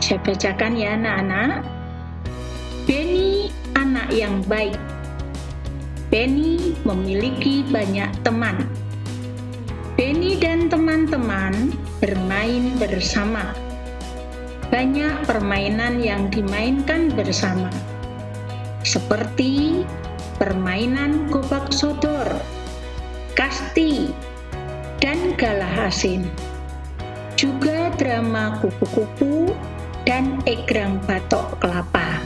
Saya bacakan ya anak-anak. Benny anak yang baik. Benny memiliki banyak teman. Benny dan teman-teman bermain bersama. Banyak permainan yang dimainkan bersama, seperti permainan gobak sodor, kasti, dan galah asin. Juga drama kupu-kupu dan egrang batok kelapa.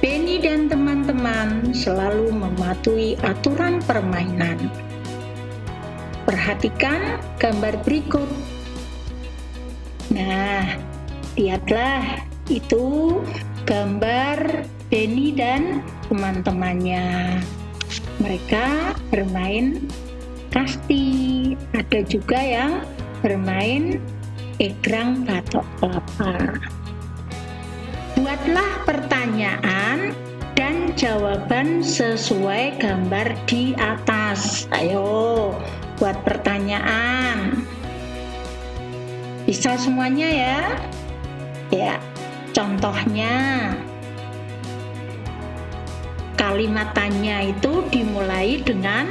Benny dan teman-teman selalu mematuhi aturan permainan. Perhatikan gambar berikut. Nah, lihatlah, itu gambar Benny dan teman-temannya. Mereka bermain kasti, ada juga yang bermain egrang batok kelapa. Buatlah pertanyaan dan jawaban sesuai gambar di atas. Ayo, buat pertanyaan. Bisa semuanya ya? Ya, contohnya kalimat tanya itu dimulai dengan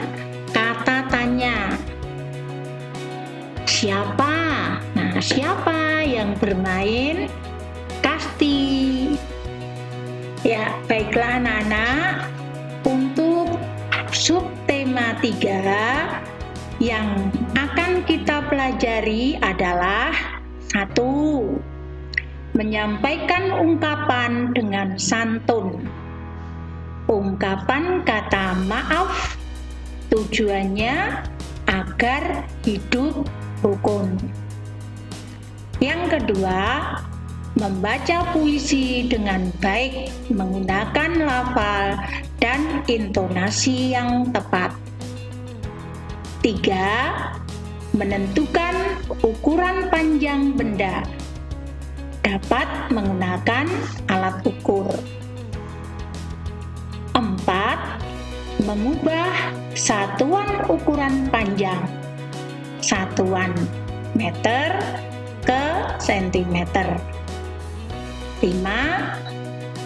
kata tanya. Siapa? Nah, siapa yang bermain kasti? Ya, baiklah anak-anak. Untuk subtema 3 yang akan kita pelajari adalah 1. Menyampaikan ungkapan dengan santun. Ungkapan kata maaf tujuannya agar hidup rukun. Yang kedua, membaca puisi dengan baik menggunakan lafal dan intonasi yang tepat. 3. Menentukan ukuran panjang benda. Dapat menggunakan alat ukur. 4. Mengubah satuan ukuran panjang. Satuan meter ke sentimeter. 5.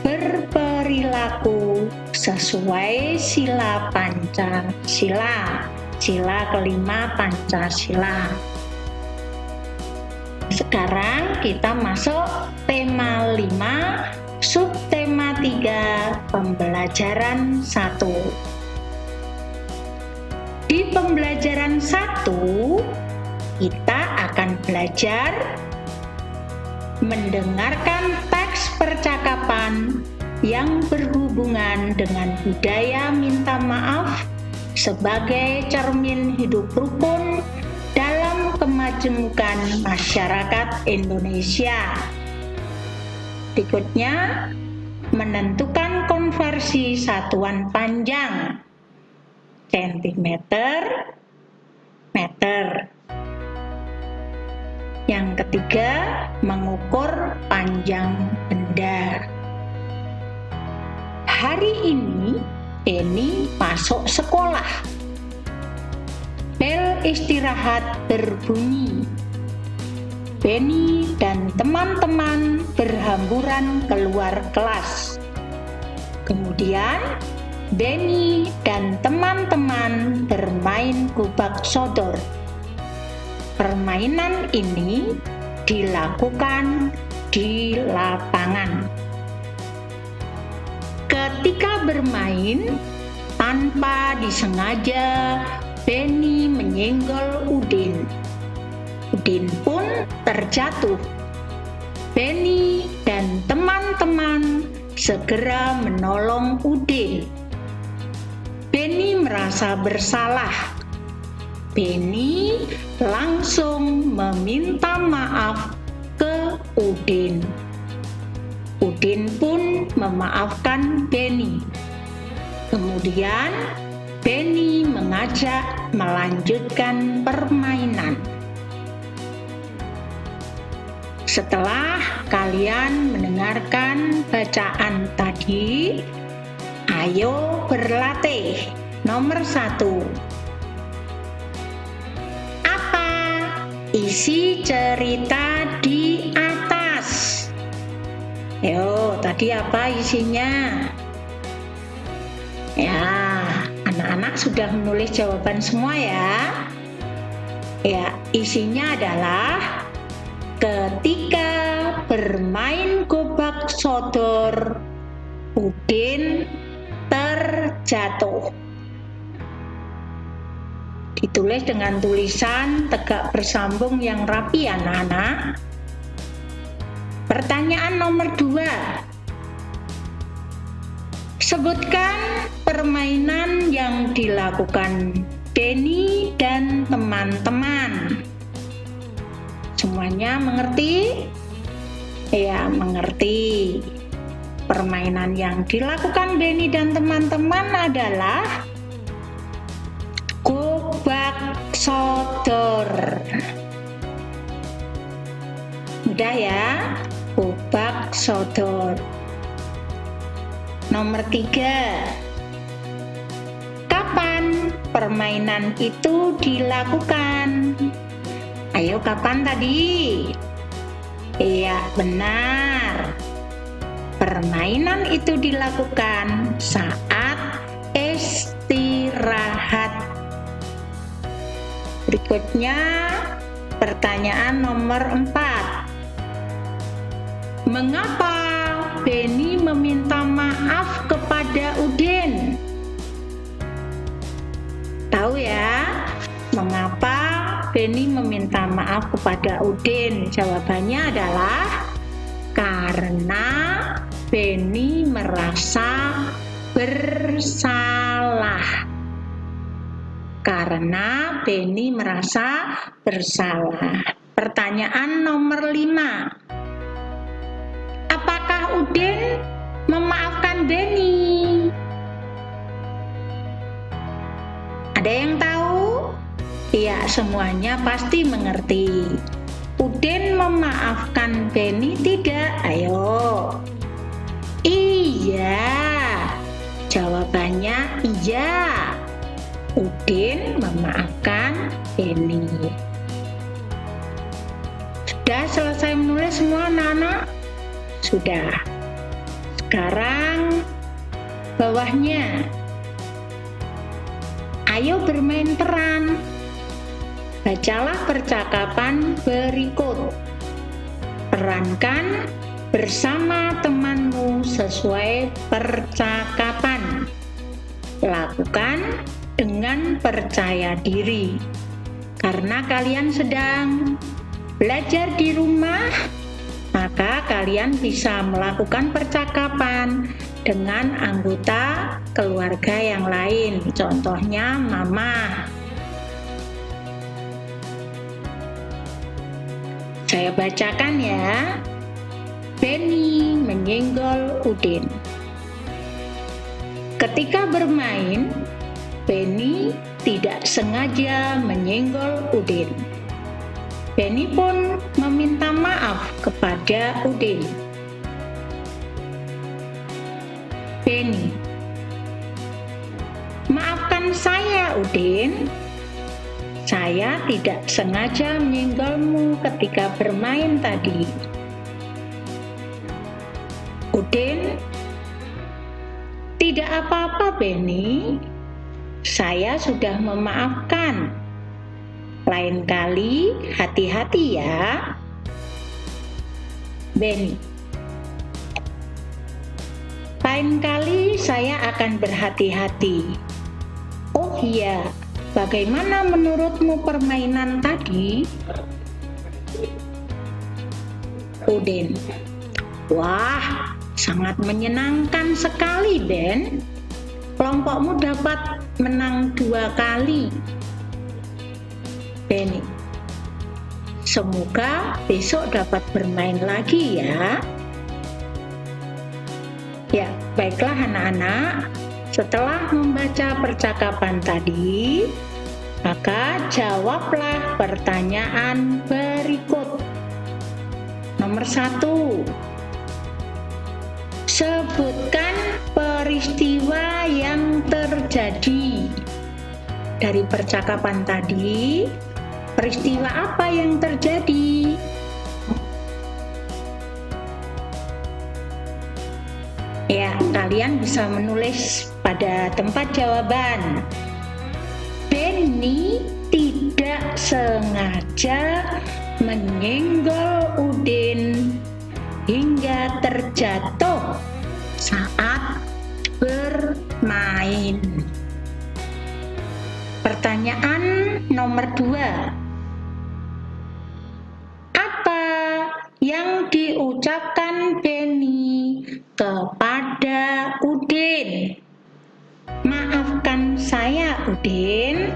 Berperilaku sesuai sila Pancasila. Sila kelima Pancasila. Sekarang kita masuk tema 5, subtema 3, pembelajaran 1. Di pembelajaran 1, kita akan belajar mendengarkan teks percakapan yang berhubungan dengan budaya minta maaf sebagai cermin hidup rukun dalam kemajemukan masyarakat Indonesia. Berikutnya, menentukan konversi satuan panjang sentimeter, meter. Yang ketiga, mengukur panjang benda. Hari ini Benny masuk sekolah. Bel istirahat berbunyi. Benny dan teman-teman berhamburan keluar kelas. Kemudian Benny dan teman-teman bermain gobak sodor. Permainan ini dilakukan di lapangan. Ketika bermain, tanpa disengaja, Benny menyenggol Udin. Udin pun terjatuh. Benny dan teman-teman segera menolong Udin. Benny merasa bersalah. Benny langsung meminta maaf ke Udin. Udin pun memaafkan Benny. Kemudian Benny mengajak melanjutkan permainan. Setelah kalian mendengarkan bacaan tadi, ayo berlatih. Nomor 1. Apa isi cerita di atas? Ayo, tadi apa isinya? Ya, anak-anak sudah menulis jawaban semua ya. Ya, isinya adalah ketika bermain gobak sodor, Udin terjatuh. Ditulis dengan tulisan tegak bersambung yang rapi, anak-anak. Pertanyaan nomor 2. Sebutkan permainan yang dilakukan Denny dan teman-teman. Semuanya mengerti? Ya, mengerti. Permainan yang dilakukan Denny dan teman-teman adalah gobak sodor. Mudah ya, gobak sodor. Nomor 3. Kapan permainan itu dilakukan? Ayo, kapan tadi? Iya, benar. Permainan itu dilakukan saat istirahat. Berikutnya, pertanyaan nomor 4. Mengapa Benny meminta maaf kepada Udin? Tahu ya, mengapa Benny meminta maaf kepada Udin? Jawabannya adalah karena Benny merasa bersalah. Karena Benny merasa bersalah. Pertanyaan nomor 5. Apakah Udin memaafkan Benny? Ada yang tahu? Iya, semuanya pasti mengerti. Udin memaafkan Benny tidak? Ayo. Iya. Jawabannya iya. Udin memaafkan Benny. Sudah selesai menulis semua anak-anak? Sudah. Sekarang bawahnya. Ayo bermain peran. Bacalah percakapan berikut. Perankan bersama temanmu sesuai percakapan. Lakukan dengan percaya diri. Karena kalian sedang belajar di rumah, maka kalian bisa melakukan percakapan dengan anggota keluarga yang lain. Contohnya mama. Saya bacakan ya. Benny menyenggol Udin. Ketika bermain, Benny tidak sengaja menyenggol Udin. Benny pun meminta maaf kepada Udin. Benny, maafkan saya, Udin. Saya tidak sengaja menyenggolmu ketika bermain tadi. Udin, tidak apa-apa, Benny. Saya sudah memaafkan. Lain kali hati-hati ya. Benny, lain kali saya akan berhati-hati. Oh iya, bagaimana menurutmu permainan tadi? Udin, wah, sangat menyenangkan sekali, Ben. Kelompokmu dapat menang 2 kali. Benny, semoga besok dapat bermain lagi ya. Ya, baiklah anak-anak. Setelah membaca percakapan tadi, maka jawablah pertanyaan berikut. Nomor 1. Sebutkan peristiwa yang terjadi. Dari percakapan tadi, peristiwa apa yang terjadi? Ya, kalian bisa menulis pada tempat jawaban. Benny tidak sengaja menyenggol Udin hingga terjatuh saat bermain. Pertanyaan nomor 2. Apa yang diucapkan Benny kepada Udin? Maafkan saya, Udin.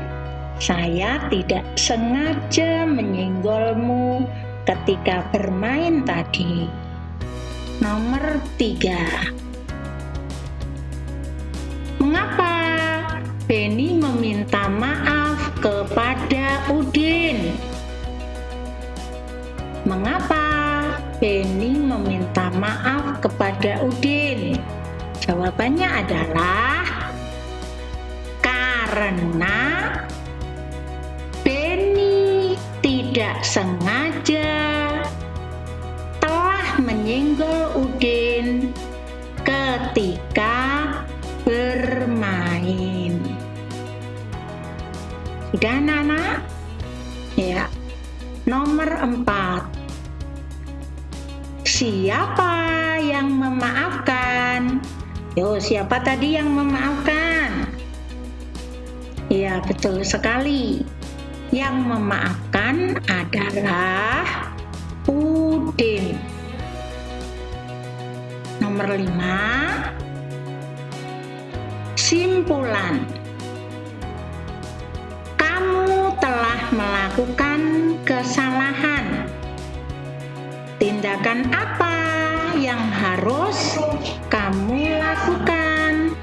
Saya tidak sengaja menyenggolmu ketika bermain tadi. Nomor 3. Mengapa Benny meminta maaf kepada Udin? Mengapa Benny meminta maaf kepada Udin? Jawabannya adalah karena Benny tidak sengaja telah menyenggol Udin ketika bermain. Sudah, anak-anak? Ya. Nomor 4. Siapa yang memaafkan? Yo, siapa tadi yang memaafkan? Ya, betul sekali. Yang memaafkan adalah Udin. Nomor 5. Simpulan. Kamu telah melakukan kesalahan. Tindakan apa yang harus kamu lakukan?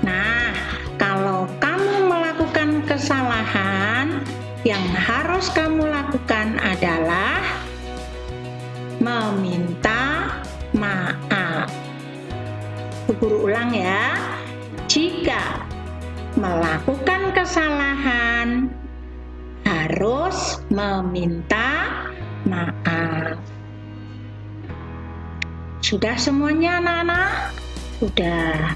Nah, kalau kamu melakukan kesalahan, yang harus kamu lakukan adalah meminta maaf. Guru ulang ya. Jika melakukan kesalahan, harus meminta maaf. Sudah semuanya, anak-anak? Sudah.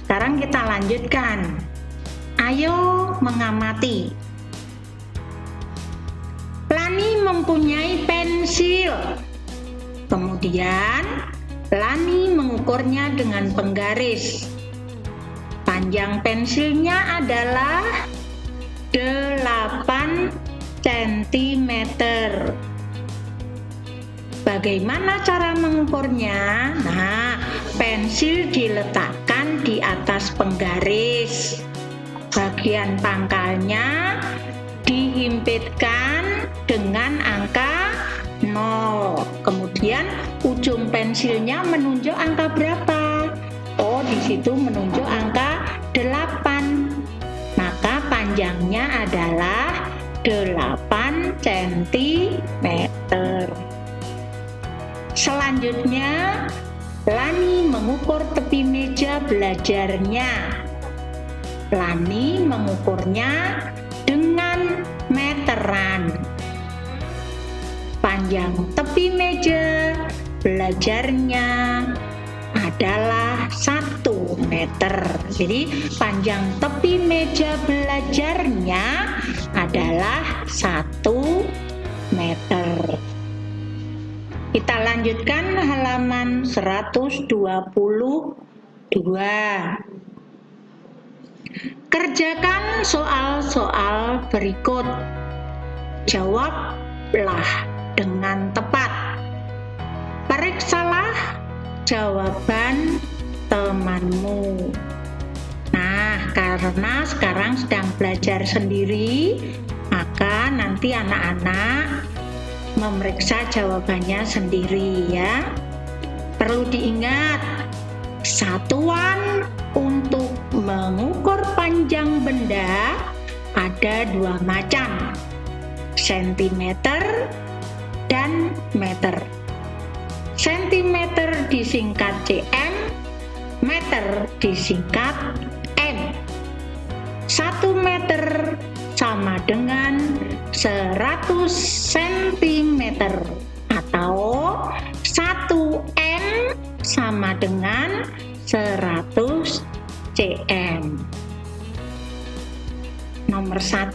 Sekarang kita lanjutkan. Ayo mengamati. Lani mempunyai pensil. Kemudian Lani mengukurnya dengan penggaris. Panjang pensilnya adalah 8 cm. Bagaimana cara mengukurnya? Nah, pensil diletakkan di atas penggaris. Bagian pangkalnya dihimpitkan dengan angka 0. Kemudian ujung pensilnya menunjuk angka berapa? Oh, di situ menunjuk angka 8. Maka panjangnya adalah 8 cm. Selanjutnya, Lani mengukur tepi meja belajarnya. Lani mengukurnya dengan meteran. Panjang tepi meja belajarnya adalah 1 meter. Jadi panjang tepi meja belajarnya adalah 1 meter. Kita lanjutkan halaman 122. Kerjakan soal-soal berikut. Jawablah dengan tepat. Periksalah jawaban temanmu. Nah, karena sekarang sedang belajar sendiri, maka nanti anak-anak memeriksa jawabannya sendiri ya. Perlu diingat, satuan untuk mengukur panjang benda ada 2 macam, sentimeter dan meter. Sentimeter disingkat cm, meter disingkat m. 1 meter sama dengan 100 cm atau 1 m sama dengan 100 cm. Nomor 1.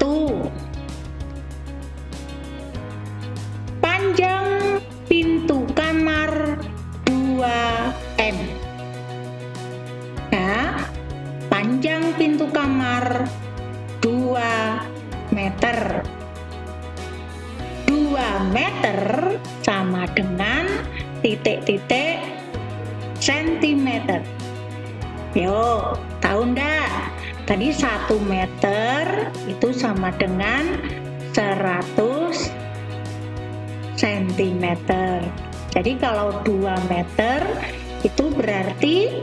Panjang pintu kamar 2 m. Ya, panjang pintu kamar 2 meter. 2 meter sama dengan titik-titik sentimeter. Yo, tahu ndak? Tadi 1 meter itu sama dengan 100 cm. Jadi kalau 2 meter itu berarti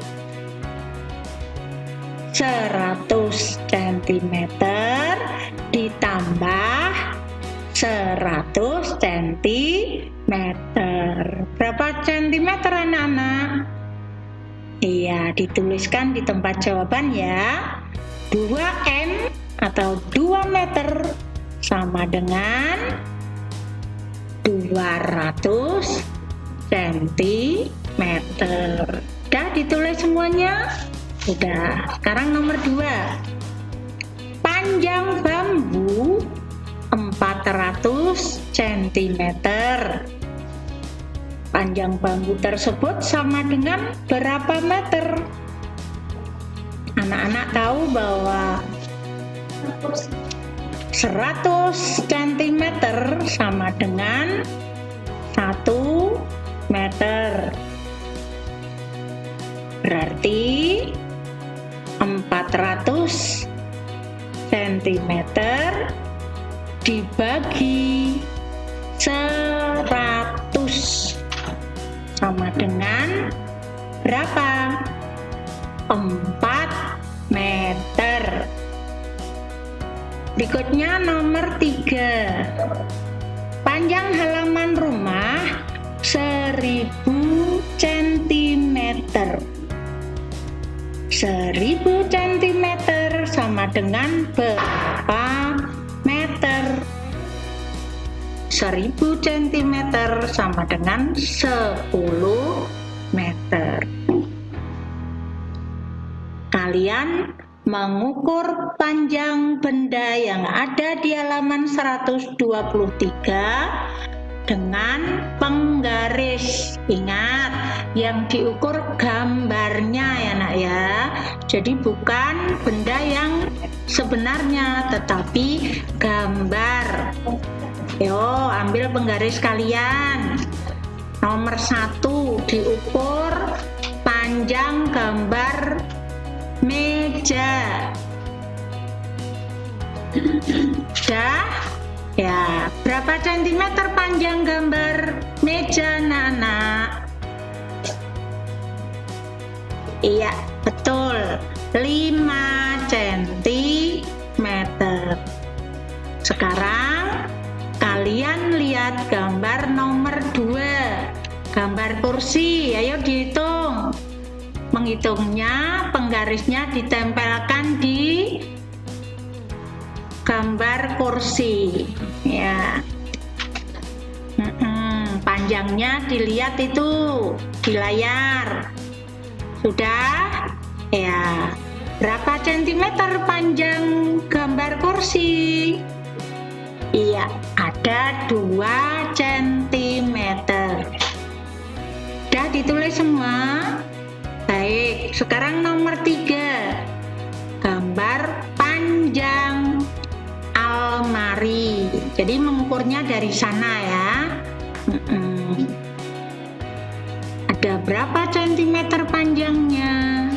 100 cm ditambah 100 cm. Berapa centimeter anak-anak? Iya, dituliskan di tempat jawaban ya. 2 m atau 2 meter sama dengan 200 cm. Udah ditulis semuanya? Udah. Sekarang nomor 2. Panjang bambu 400 cm. Panjang bambu tersebut sama dengan berapa meter? Anak-anak tahu bahwa 100 cm sama dengan 1 meter. Berarti 400 cm dibagi 100 sama dengan berapa? 4 meter. Berikutnya nomor 3. Panjang halaman rumah 1000 cm. 1000 cm sama dengan berapa meter? 1000 cm sama dengan 10 meter. Kalian mengukur panjang benda yang ada di halaman 123 dengan penggaris. Ingat, yang diukur gambarnya ya nak ya. Jadi bukan benda yang sebenarnya, tetapi gambar. Yo, ambil penggaris kalian. Nomor 1, diukur panjang gambar meja. Dah? Ya, berapa centimeter panjang gambar meja, Nana? Iya, betul. 5 cm. Sekarang kalian lihat gambar nomor 2. Gambar kursi, ayo dihitung. Menghitungnya, penggarisnya ditempelkan di gambar kursi ya. Panjangnya dilihat itu di layar. Sudah ya. Berapa centimeter panjang gambar kursi? Iya, ada 2 cm. Sudah ditulis semua? Baik, sekarang nomor 3. Gambar panjang almari. Jadi mengukurnya dari sana ya. Ada berapa centimeter panjangnya?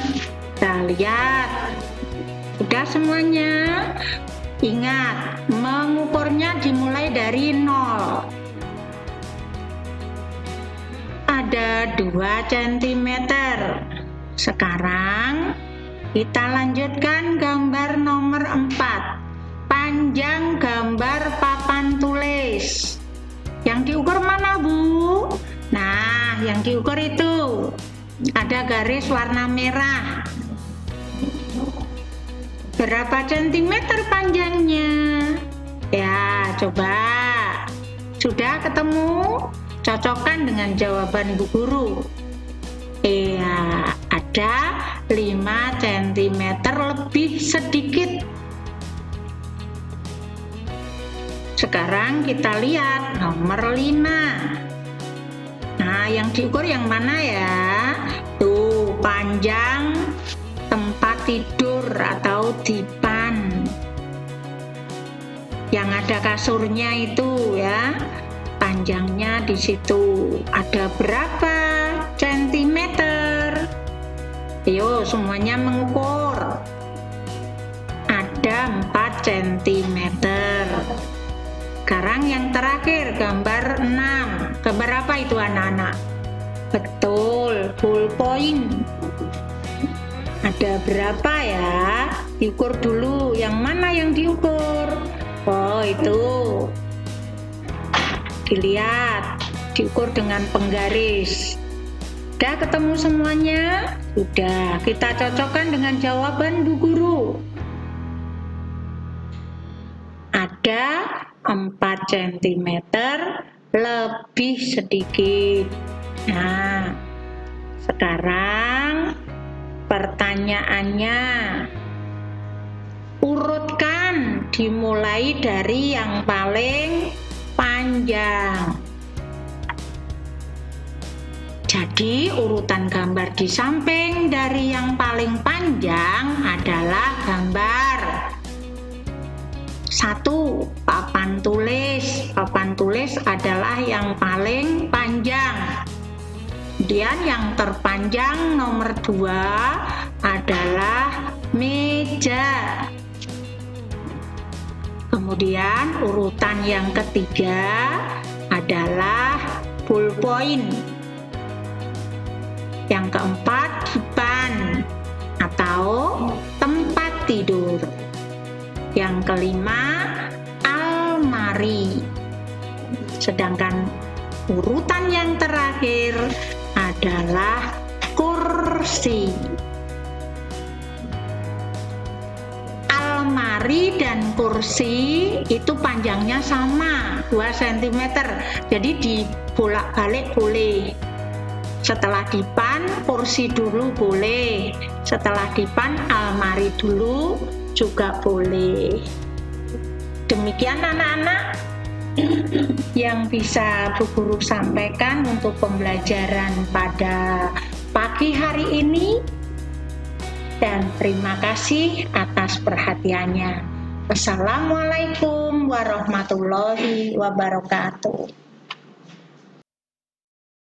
Kita lihat. Sudah semuanya? Ingat, mengukurnya dimulai dari 0. Ada 2 cm. Sekarang kita lanjutkan gambar nomor 4. Panjang gambar papan tulis. Yang diukur mana, Bu? Nah, yang diukur itu ada garis warna merah. Berapa centimeter panjangnya? Ya, coba. Sudah ketemu? Cocokkan dengan jawaban Bu Guru. Iya, ada 5 cm lebih sedikit. Sekarang kita lihat nomor 5. Nah, yang diukur yang mana ya? Tuh, panjang tempat tidur atau dipan. Yang ada kasurnya itu ya. Panjangnya di situ ada berapa sentimeter? Ayo semuanya mengukur. Ada 4 cm. Sekarang yang terakhir gambar 6. Gambar apa itu anak-anak? Betul, ballpoint. Ada berapa ya? Diukur dulu. Yang mana yang diukur? Oh, itu. Dilihat, diukur dengan penggaris. Sudah ketemu semuanya? Sudah, kita cocokkan dengan jawaban Bu Guru. Ada 4 cm lebih sedikit. Nah, sekarang pertanyaannya, urutkan dimulai dari yang paling panjang. Jadi urutan gambar di samping dari yang paling panjang adalah gambar 1. Papan tulis. Papan tulis adalah yang paling panjang. Kemudian yang terpanjang nomor 2 adalah meja. Kemudian urutan yang ketiga adalah ballpoint. Yang keempat, dipan atau tempat tidur. Yang kelima, almari. Sedangkan urutan yang terakhir adalah kursi. Almari dan kursi itu panjangnya sama, 2 cm. Jadi dibolak-balik boleh. Setelah dipan, kursi dulu boleh. Setelah dipan, almari dulu juga boleh. Demikian anak-anak yang bisa Bu Guru sampaikan untuk pembelajaran pada pagi hari ini. Dan terima kasih atas perhatiannya. Wassalamualaikum warahmatullahi wabarakatuh.